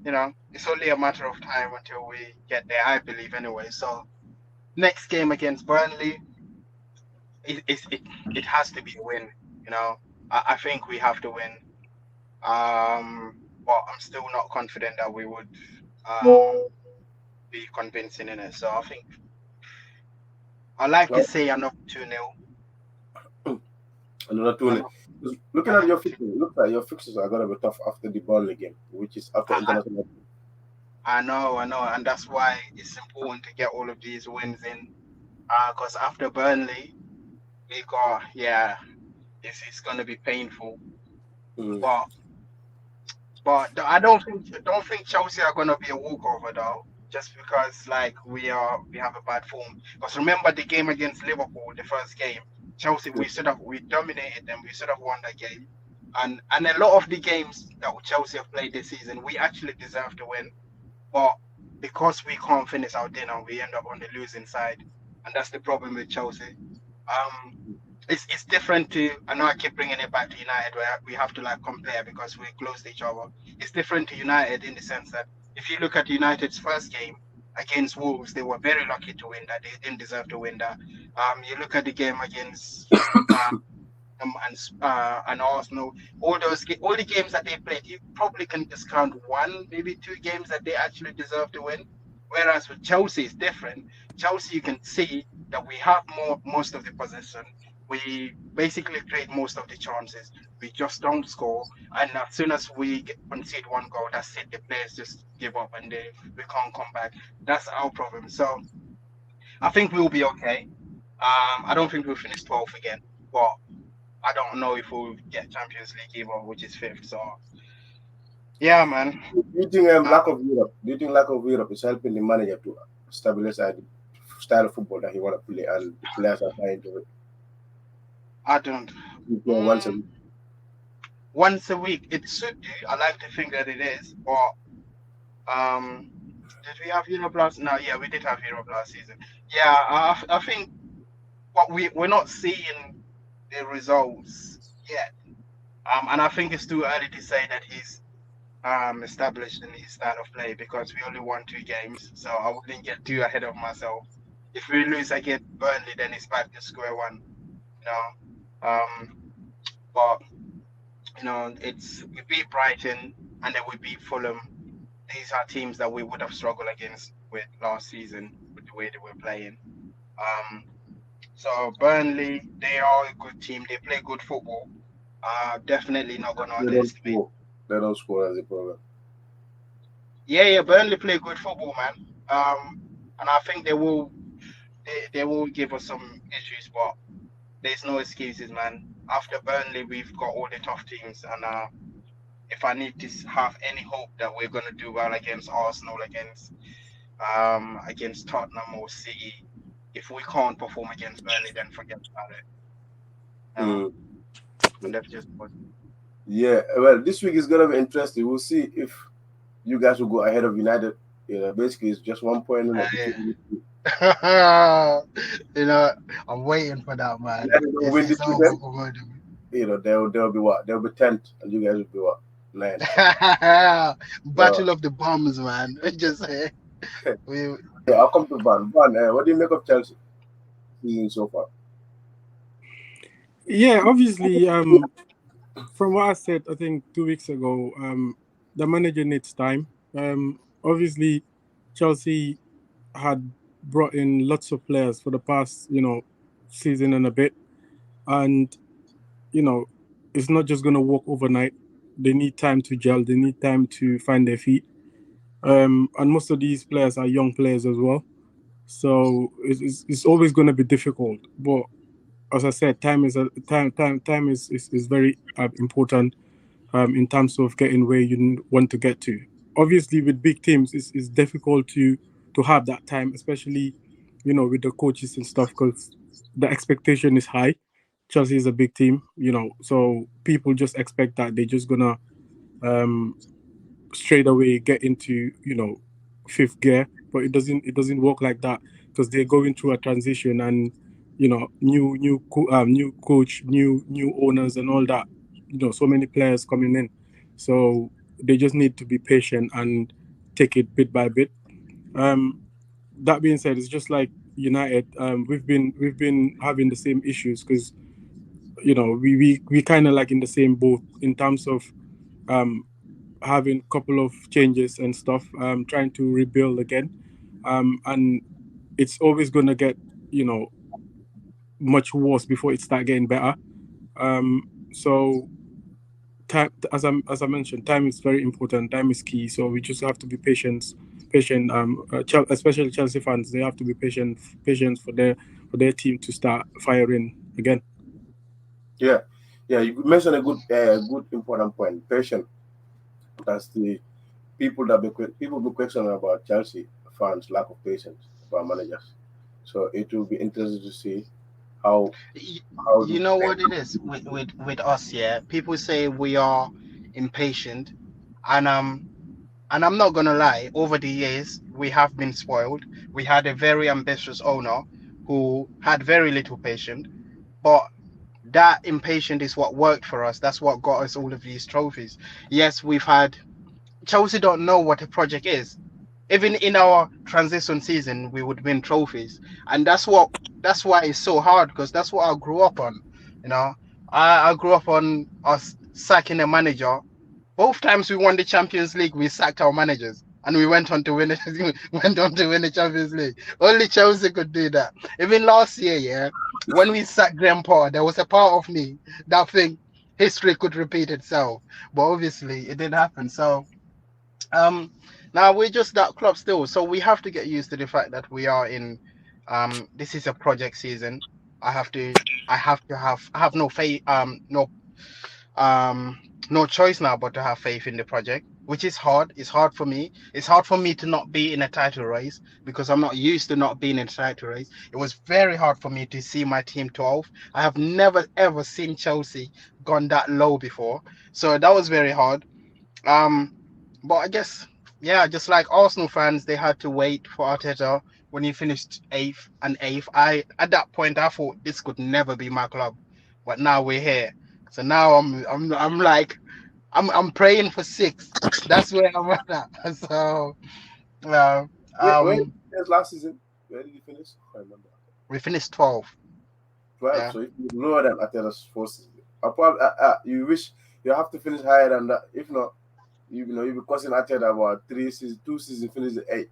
it's only a matter of time until we get there, I believe, anyway. So next game against Burnley, it has to be a win. You know, I think we have to win. But I'm still not confident that we would be convincing in it. So I think I like to Well, say another 2-0. another 2. Another, Looking at another your 2. fixtures, it looks like your fixtures are gonna be tough after the Burnley game, which is after I, international. I know, and that's why it's important to get all of these wins in. Because after Burnley, we got it's gonna be painful. Mm. But I don't think Chelsea are gonna be a walkover though. Just because like we have a bad form. Because remember the game against Liverpool, the first game, Chelsea we dominated them. We should have won that game. And a lot of the games that Chelsea have played this season, we actually deserve to win. But because we can't finish our dinner, we end up on the losing side, and that's the problem with Chelsea. Um, it's different to. I know I keep bringing it back to United, where we have to like compare because we're close to each other. It's different to United in the sense that if you look at United's first game against Wolves, they were very lucky to win that. They didn't deserve to win that. You look at the game against and Arsenal, all the games that they played, you probably can discount one, maybe two games that they actually deserve to win. Whereas with Chelsea, it's different. Chelsea, you can see that we have most of the possession. We basically create most of the chances. We just don't score. And as soon as we concede one goal, that's it. The players just give up and we can't come back. That's our problem. So I think we'll be okay. I don't think we'll finish 12th again, but I don't know if we'll get Champions League either, which is fifth. So yeah, man. Do you think Uh, lack of Europe? Do you think lack of Europe is helping the manager to stabilize the style of football that he want to play, and the players are trying to I don't. play once a Mm, week? once a week, it should do. I like to think that it is, but did we have Europe last? No, yeah, we did have Europe last season. Yeah, I think, but we're not seeing the results yet. And I think it's too early to say that he's established in his style of play because we only won two games, so I wouldn't get too ahead of myself. If we lose against Burnley, then it's back to square one. You know, but it's we beat Brighton and then we beat Fulham. These are teams that we would have struggled against with last season with the way they were playing. Um, so Burnley, they are a good team. They play good football. Definitely not gonna They don't underestimate. score. They don't score as a problem. Yeah, Burnley play good football, man. And I think they will give us some issues, but there's no excuses, man. After Burnley, we've got all the tough teams, and if I need to have any hope that we're gonna do well against Arsenal, against Tottenham or City, if we can't perform against Burnley, then forget about it. Mm. And that's just what. Yeah, well, this week is gonna be interesting. We'll see if you guys will go ahead of United. Basically, it's just 1 point in it Yeah. between you two. you know, I'm waiting for that, man. United will win It's this over weekend. for both They'll be what? They'll be 10th, and you guys will be what? 9th. So Battle of the Bombs, man. Just we yeah, I'll come to Van. Van, what do you make of Chelsea season so far? Yeah, obviously, from what I said, I think 2 weeks ago, the manager needs time. Obviously, Chelsea had brought in lots of players for the past, season and a bit, and you know, it's not just gonna work overnight. They need time to gel. They need time to find their feet. And most of these players are young players as well, so it's always gonna be difficult. But as I said, time is very important in terms of getting where you want to get to. Obviously, with big teams, it's difficult to have that time, especially with the coaches and stuff, because the expectation is high. Chelsea is a big team, so people just expect that they're just gonna um, straight away get into fifth gear, but it doesn't work like that because they're going through a transition and new coach, new owners and all that. So many players coming in, so they just need to be patient and take it bit by bit. That being said, it's just like United. We've been having the same issues because we kind of like in the same boat in terms of um, having a couple of changes and stuff, trying to rebuild again, and it's always gonna get you know much worse before it start getting better. So time, as I mentioned, time is very important. Time is key. So we just have to be patient. Especially Chelsea fans, they have to be patient for their team to start firing again. Yeah, yeah. You mentioned a good important point. Patient. That's the people be questioning about Chelsea fans' lack of patience about managers. So it will be interesting to see how Y- how You the know what it is with us, yeah. People say we are impatient, and I'm not gonna lie. Over the years, we have been spoiled. We had a very ambitious owner who had very little patience, but that impatient is what worked for us. That's what got us all of these trophies. Yes, we've had Chelsea don't know what a project is. Even in our transition season, we would win trophies, and that's why it's so hard because that's what I grew up on. You know, I grew up on us sacking a manager. Both times we won the Champions League, we sacked our managers. And we went on to win it. Went on to win the Champions League. Only Chelsea could do that. Even last year, yeah, when we sacked Graham Potter, there was a part of me that think history could repeat itself. But obviously, it didn't happen. So um, now we're just that club still, so we have to get used to the fact that we are in. This is a project season. I have to. I have no faith. Um, no choice now but to have faith in the project, which is hard. It's hard for me. It's hard for me to not be in a title race because I'm not used to not being in a title race. It was very hard for me to see my team 12. I have never ever seen Chelsea gone that low before, so that was very hard. Um, but I guess, yeah, just like Arsenal fans, they had to wait for Arteta when he finished eighth and eighth. At that point I thought this could never be my club, but now we're here. So now I'm like I'm praying for sixth. That's where I'm at. So uh, where um last season? Where did you finish? I remember. we finished 12. 12. Yeah. So if you lower than Atela's forces, you wish you have to finish higher than that. If not, you'll be costing Atela about 3 seasons, 2 seasons, finish the eight.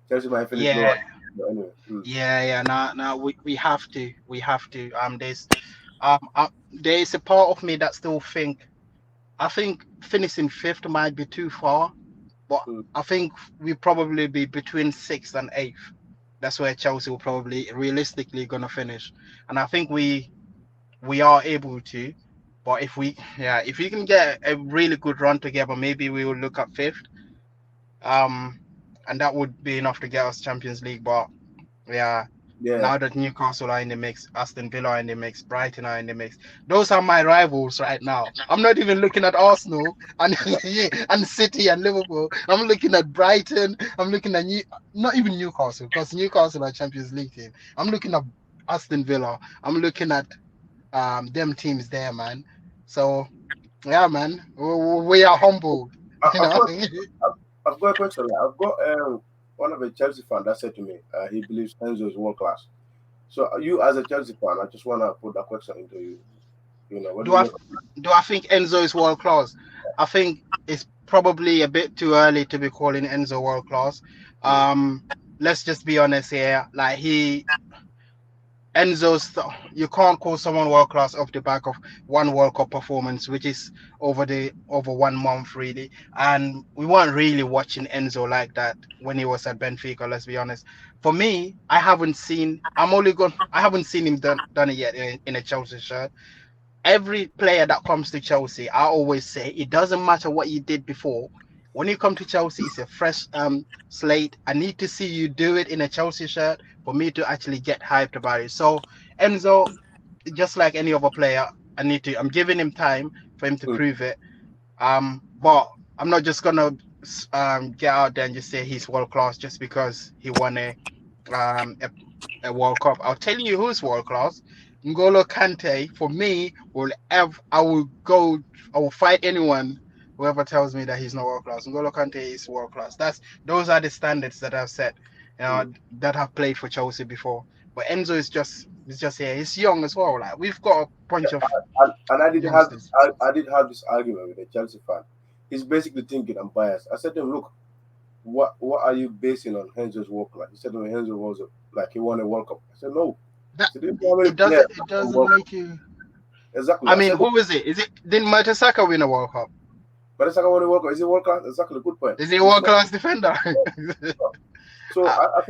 Chelsea might finish lower. Yeah. But anyway, Yeah. Now we have to. We have to. There's a part of me that still think I think finishing fifth might be too far, but mm, I think we probably be between sixth and eighth. That's where Chelsea will probably realistically gonna finish, and I think we are able to. But if we can get a really good run together, maybe we will look at fifth. Um, and that would be enough to get us Champions League. But yeah, yeah, now that Newcastle are in the mix, Aston Villa are in the mix, Brighton are in the mix. Those are my rivals right now. I'm not even looking at Arsenal and and City and Liverpool. I'm looking at Brighton. I'm looking at not even Newcastle because Newcastle are Champions League team. I'm looking at Aston Villa. I'm looking at them teams there, man. So yeah, man, we are humbled. I, You I've know. got I've got a question. I've got one of a Chelsea fan that said to me, he believes Enzo is world class. So you, as a Chelsea fan, I just want to put that question into you. What do Do you I make? do I think Enzo is world class? I think it's probably a bit too early to be calling Enzo world class. Mm, Um, let's just be honest here. Like Enzo's, you can't call someone world class off the back of one World Cup performance, which is over 1 month really. And we weren't really watching Enzo like that when he was at Benfica. Let's be honest. For me, I haven't seen him done it yet in a Chelsea shirt. Every player that comes to Chelsea, I always say it doesn't matter what you did before. When you come to Chelsea, it's a fresh slate. I need to see you do it in a Chelsea shirt for me to actually get hyped about it. So Enzo, just like any other player, I'm giving him time for him to mm, prove it. But I'm not just gonna get out there and just say he's world class just because he won um a, a World Cup. I'll tell you who's world class. N'Golo Kante, for me, I will fight anyone whoever tells me that he's not world class. N'Golo Kante is world class. Those are the standards that I've set. That have played for Chelsea before. But Enzo is just here. He's young as well. Like we've got a bunch of And youngsters. I did have this argument with a Chelsea fan. He's basically thinking I'm biased. I said to him, look, what are you basing on Enzo's work like? He said, well, Enzo was like he won a World Cup. I said, no. That So this is how many it players doesn't won World Cup. make you. Exactly. I mean, who is it? Didn't Mertesacker win a World Cup? But it's like I want to work. Is he world class? Exactly, good point. Is he a world class defender? So I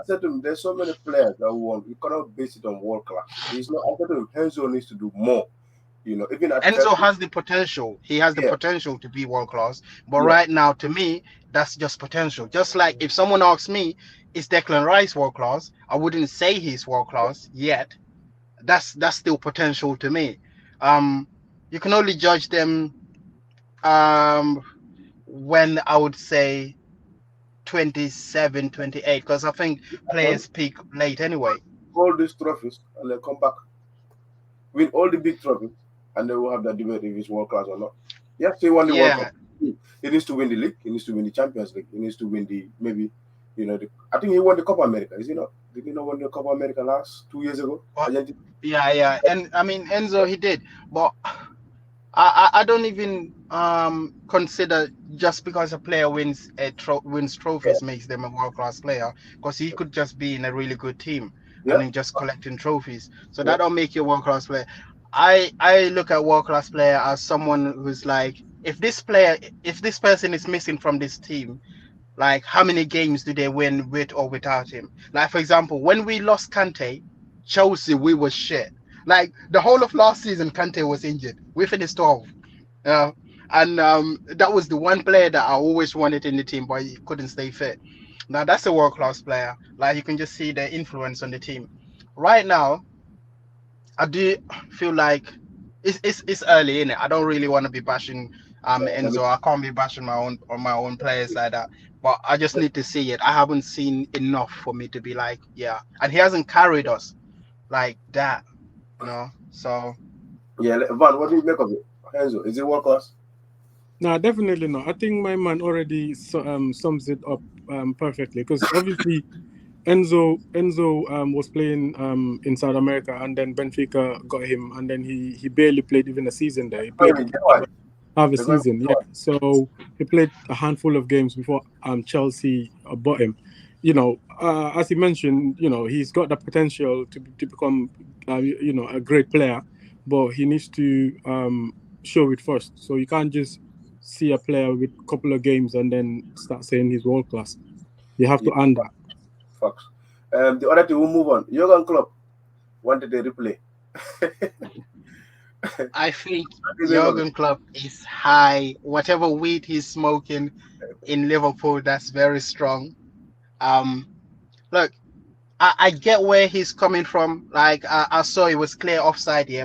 said to him, there's so many players that won. You cannot base it on world class. He's not. I said to him, Enzo needs to do more. You know, even at Enzo has the potential. He has the potential to be world class. But right now, to me, that's just potential. Just like if someone asks me, is Declan Rice world class? I wouldn't say he's world class yet. That's still potential to me. You can only judge them when I would say 27, 28, because I think players peak late anyway. All these trophies and then come back, win all the big trophies, and then we'll have that debate if he's world class or not. Yes, he won the World Cup. He needs to win the league. He needs to win the Champions League. He needs to win I think he won the Copa America. Is he not? Did he not win the Copa America 2 years ago? Yeah. And I mean, Enzo, he did, but I don't even consider just because a player wins trophies makes them a world-class player, because he could just be in a really good team and then just collecting trophies. So that don't make you a world-class player. I look at world-class player as someone who's like, if this person is missing from this team, like how many games do they win with or without him? Like, for example, when we lost Kante, Chelsea, we were shit. Like the whole of last season, Kante was injured. We finished 12. And that was the one player that I always wanted in the team, but he couldn't stay fit. Now that's a world-class player. Like you can just see the influence on the team. Right now, I do feel like it's early, innit? I don't really want to be bashing Enzo. I can't be bashing my own players like that. But I just need to see it. I haven't seen enough for me to be like, yeah. And he hasn't carried us like that. So Van, what do you make of it? Enzo, is it world class? No, definitely not. I think my man already sums it up perfectly, because obviously Enzo was playing in South America, and then Benfica got him, and then he barely played even a season there. He played half a season, So he played a handful of games before Chelsea bought him. As you mentioned, he's got the potential to become, a great player, but he needs to show it first. So you can't just see a player with a couple of games and then start saying he's world class. You have to earn that. Facts. The other two, we'll move on. Jurgen Klopp wanted a replay. I think Jurgen Klopp is high. Whatever weed he's smoking in Liverpool, that's very strong. Look, I get where he's coming from. Like I saw it was clear offside here,